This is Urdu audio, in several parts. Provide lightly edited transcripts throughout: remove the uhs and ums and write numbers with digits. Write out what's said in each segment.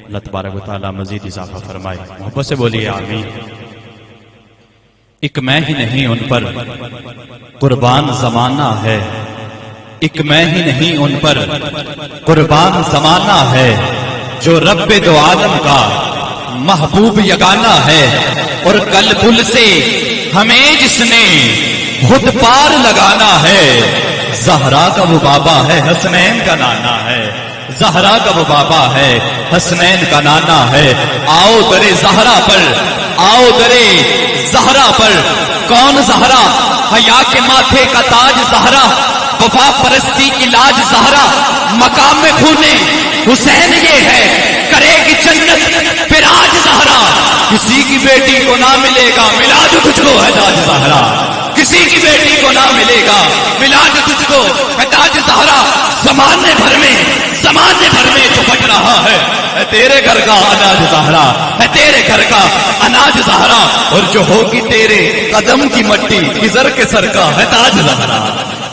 اللہ تبارک و تعالیٰ مزید اضافہ فرمائے. محبت سے بولیے آمین. ایک میں ہی نہیں ان پر قربان زمانہ ہے، ایک میں ہی نہیں ان پر قربان زمانہ ہے، جو رب دو عالم کا محبوب یگانہ ہے. اور کل پل سے ہمیں جس نے خود پار لگانا ہے، زہرا کا وہ بابا ہے، حسنین کا نانا ہے. زہرا کا وہ بابا ہے، حسنین کا نانا ہے. آؤ درے زہرا پر، آؤ درے زہرا پر. کون زہرا؟ حیا کے ماتھے کا تاج زہرا، وفا پرستی کی لاج زہرا. مقام میں خونے حسین یہ ہے، کرے گی جنت پھر آج زہرا. کسی کی بیٹی کو نہ ملے گا ملا جو تجھ کو ہے تاج زہرا. کسی کی بیٹی کو نہ ملے گا ملا جو تجھ کو ہے تاج زہرا. زمانے بھر میں تو بج رہا ہے تیرے گھر کا اناج زہرا، ہے تیرے گھر کا اناج زہرا. اور جو ہوگی تیرے قدم کی مٹی خضر کے سر کا ہے تاج زہرا.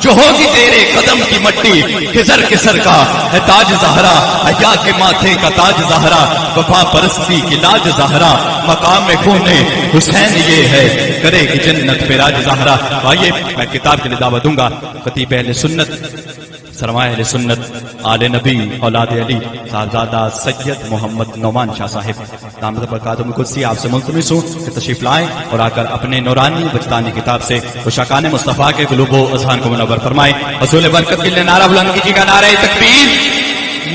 جو ہوگی تیرے قدم کی مٹی خضر کے سر کا ہے تاج زہرا. حیا کے ماتھے کا تاج زہرا، وفا پرستی کی لاج زہرا. مقام خون حسین یہ ہے، کرے گی جنت پہ راج زہرا. آئیے میں کتاب کے لیے دعوت دوں گا. خطیب اہل سنت، سرمایہ اہل سنت، آل نبی، اولاد علی، صاحبزادہ سید محمد نعمان شاہ صاحب دامت برکاتہ القدسی آپ سے ملتمس ہوں کہ تشریف لائیں اور آ کر اپنے نورانی وجدانی کتاب سے عشاقان مصطفیٰ کے قلوب و اذہان کو منور فرمائیں. حصول برکت کے لیے نعرہ بلند کیجیے گا. نعرہ تکبیر،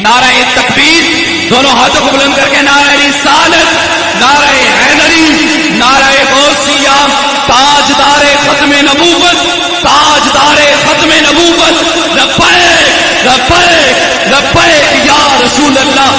نعرہ تکبیر. دونوں ہاتھوں کو بلند کر کے نعرہ رسالت، نعرہ حیدری، نعرہ غوثیہ. تاجدار ختم نبوت، تاجدار ختم نبوت. لبیک لبیک لبیک یا رسول اللہ.